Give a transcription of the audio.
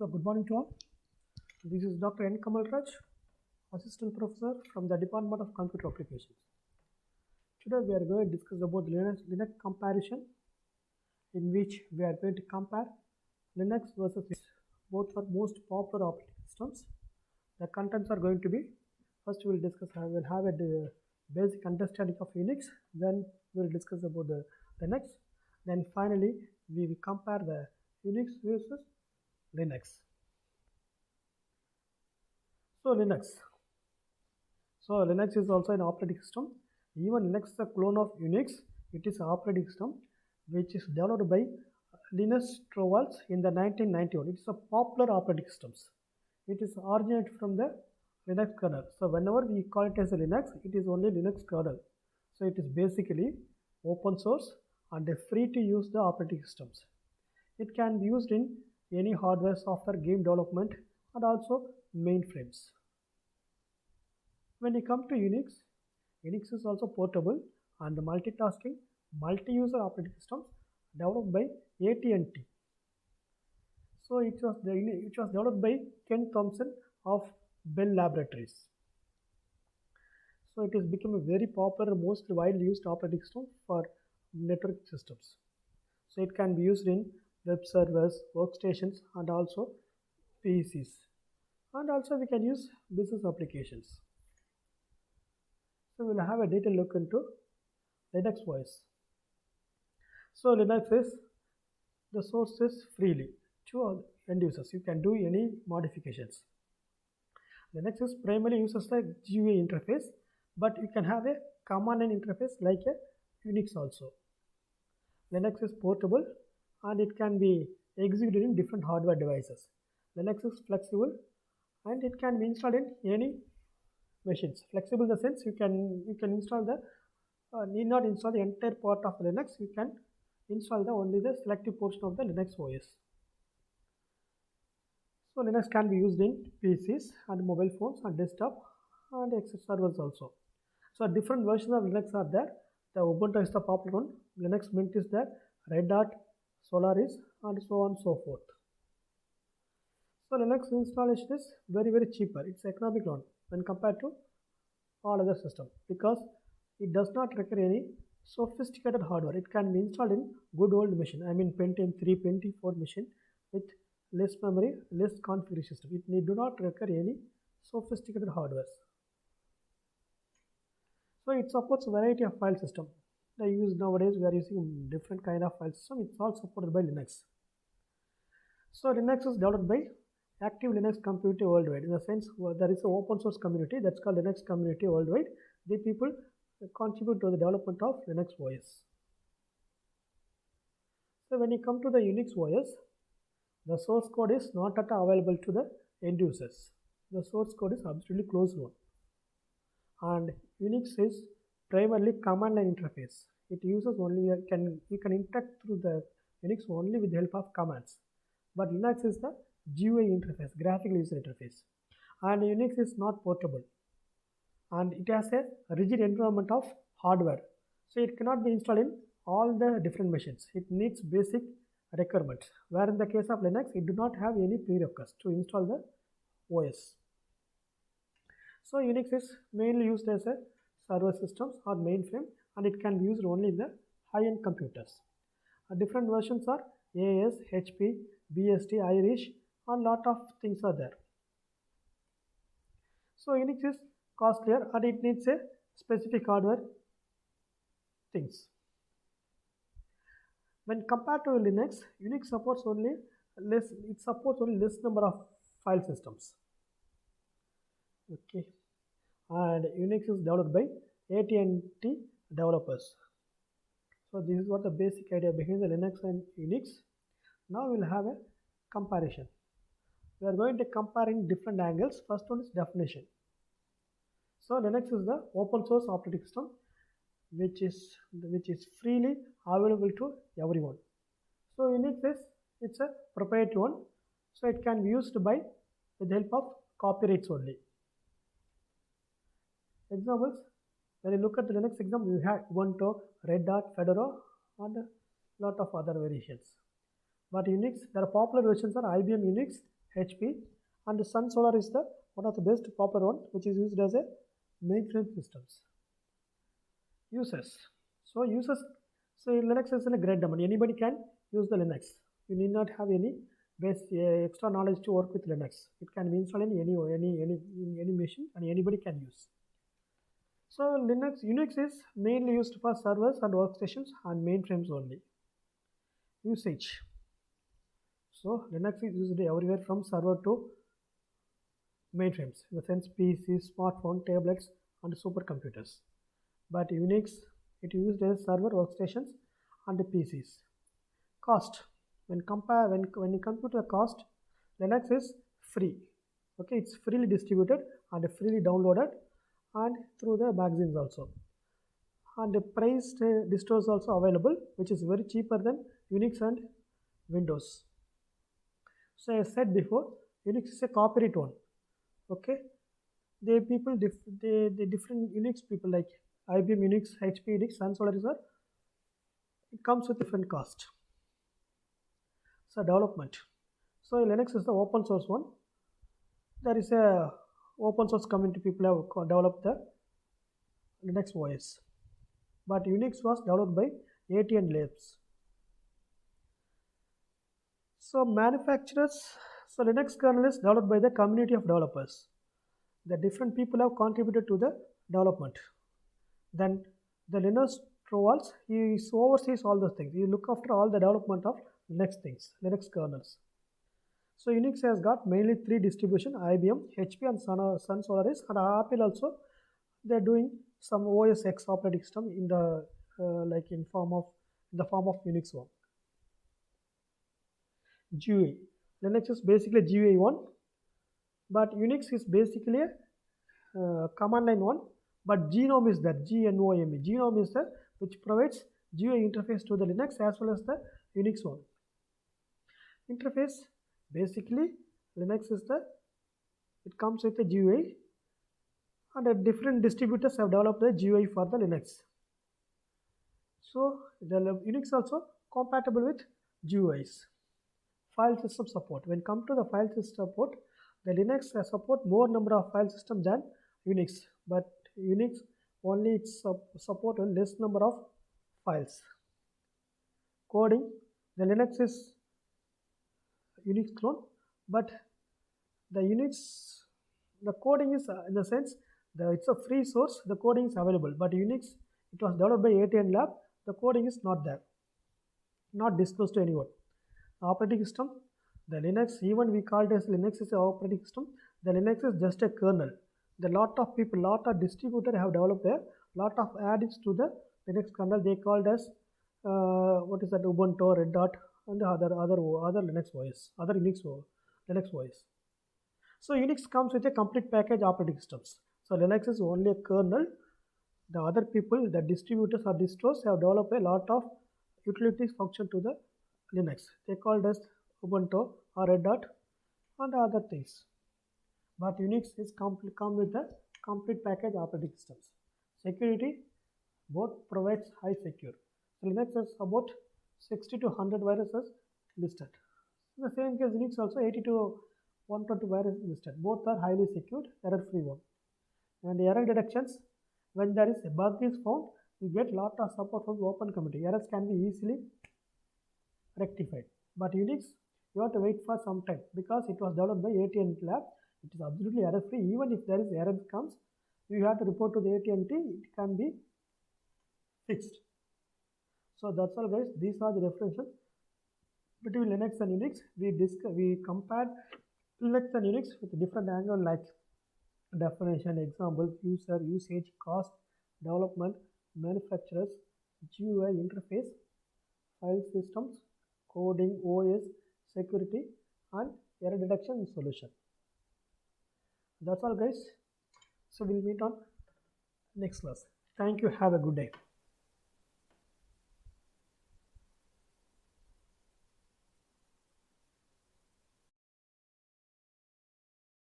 So good morning to all. This is Dr. N. Kamal Raj, Assistant Professor from the Department of Computer Applications. Today we are going to discuss about Linux comparison, in which we are going to compare Linux versus Linux. Both are most popular operating systems. The contents are going to be, first we will discuss, we will have a basic understanding of Unix, then we will discuss about the Linux, then finally we will compare the Unix versus Linux. So Linux is also an operating system. Even Linux is a clone of Unix. It is an operating system which is developed by Linus Torvalds in the 1991. It is a popular operating system. It is originated from the Linux kernel. So whenever we call it as a Linux, it is only Linux kernel. So it is basically open source and free to use the operating systems. It can be used in any hardware, software, game development, and also mainframes. When you come to Unix, Unix is also portable and multitasking, multi-user operating systems developed by AT&T. So it was developed by Ken Thompson of Bell Laboratories. So it has become a very popular, most widely used operating system for network systems. So it can be used in web servers, workstations, and also PCs. And also we can use business applications. So we'll have a detailed look into Linux OS. So Linux is, the source is freely to end users. You can do any modifications. Linux is primarily uses the GUI interface, but you can have a command line interface like a Unix also. Linux is portable and it can be executed in different hardware devices. Linux is flexible and it can be installed in any machines. Flexible in the sense you can install the need not install the entire part of Linux. You can install only the selective portion of the Linux OS. So Linux can be used in PCs and mobile phones and desktop and access servers also. So different versions of Linux are there. The Ubuntu is the popular one. Linux Mint is there. Red Hat, Solaris, and so on and so forth. So Linux installation is very cheaper. It's economic one when compared to all other systems because it does not require any sophisticated hardware. It can be installed in good old machine. I mean Pentium 3, Pentium 4 machine with less memory, less configuration system. It do not require any sophisticated hardware. So it supports a variety of file system. Nowadays we are using different kind of file system. It's all supported by Linux. So Linux is developed by Active Linux Community Worldwide. In the sense, there is an open source community that's called Linux Community Worldwide. The people contribute to the development of Linux OS. So when you come to the Unix OS, the source code is not at all available to the end users. The source code is absolutely closed one. And Unix is primarily command line interface. It uses only you can interact through the Unix only with the help of commands. But Linux is the GUI interface, graphical user interface. And Unix is not portable. And it has a rigid environment of hardware. So it cannot be installed in all the different machines. It needs basic requirements. Where in the case of Linux, it do not have any prerequisites to install the OS. So Unix is mainly used as a server systems or mainframe, and it can be used only in the high-end computers. Different versions are AES, HP, BSD, Irish, and lot of things are there. So Unix is costlier and it needs a specific hardware things. When compared to Linux, Unix supports only less number of file systems. Okay, and Unix is developed by AT&T developers. So this is what the basic idea behind the Linux and Unix. Now we will have a comparison. We are going to compare in different angles. First one is definition. So Linux is the open source operating system which is freely available to everyone. So Unix is it's a proprietary one. So it can be used with the help of copyrights only. Examples, when you look at the Linux example, you have Ubuntu, Red Hat, Fedora, and lot of other variations. But Unix, there are popular versions are IBM Unix, HP, and the Sun Solar is the one of the best popular one, which is used as a mainframe systems. Uses. So users, so Linux is in a great domain. Anybody can use the Linux. You need not have any extra knowledge to work with Linux. It can be installed in any machine, and anybody can use. So Unix is mainly used for servers and workstations and mainframes only. Usage. So Linux is used everywhere from server to mainframes, in the sense PCs, smartphone, tablets, and supercomputers. But Unix, it used as server workstations and the PCs. Cost. When you compute the cost, Linux is free. Okay, it's freely distributed and freely downloaded, and through the magazines also. And the priced distros also available, which is very cheaper than Unix and Windows. So as I said before, Unix is a corporate one. Okay, the different Unix people like IBM Unix, HP Unix, Sun Solar is it comes with different cost. So development. So Linux is the open source one. There is a open source community, people have developed the Linux OS. But Unix was developed by AT&T Labs. So manufacturers, so Linux kernel is developed by the community of developers. The different people have contributed to the development. Then the Linus Torvalds, he oversees all those things. He look after all the development of Linux things, Linux kernels. So Unix has got mainly 3 distribution: IBM, HP, and Sun Solaris, and Apple also. They're doing some OS X operating system in the in the form of Unix one. GUI. Linux is basically GUI one, but Unix is basically a command line one. But GNOME is that, GNOME. GNOME is that which provides GUI interface to the Linux as well as the Unix one. Interface, basically Linux is it comes with a GUI, and different distributors have developed the GUI for the Linux. So the Unix also compatible with GUIs. File system support. When come to the file system support, the Linux support more number of file systems than Unix, but Unix only support a less number of files. Coding. The Linux is Unix clone, but the Unix, the coding is in the sense it's a free source, the coding is available, but Unix, it was developed by AT&T Lab, the coding is not there, not disclosed to anyone. Operating system, the Linux, even we call it as Linux is an operating system, the Linux is just a kernel. The lot of people, lot of distributors have developed a lot of add-ins to the Linux kernel. They called as what is that, Ubuntu, Red Hat, and the other Linux OS, other Linux OS. So Unix comes with a complete package operating systems. So Linux is only a kernel. The other people, the distributors or distros, have developed a lot of utilities function to the Linux. They called as Ubuntu or Red Hat and other things. But Unix is come with the complete package operating systems. Security, both provides high secure. So Linux has about 60 to 100 viruses listed. In the same case, Unix also 80 to 120 viruses listed. Both are highly secured, error-free one. And error detections, when there is a bug is found, you get lot of support from the open community. Errors can be easily rectified. But Unix, you have to wait for some time because it was developed by AT&T Lab. It is absolutely error-free. Even if there is error comes, you have to report to the AT&T. It can be fixed. So that's all, guys. These are the differences between Linux and Unix. We compared Linux and Unix with a different angle like definition, examples, user, usage, cost, development, manufacturers, GUI interface, file systems, coding, OS, security, and error detection and solution. That's all, guys. So we'll meet on next class. Thank you. Have a good day.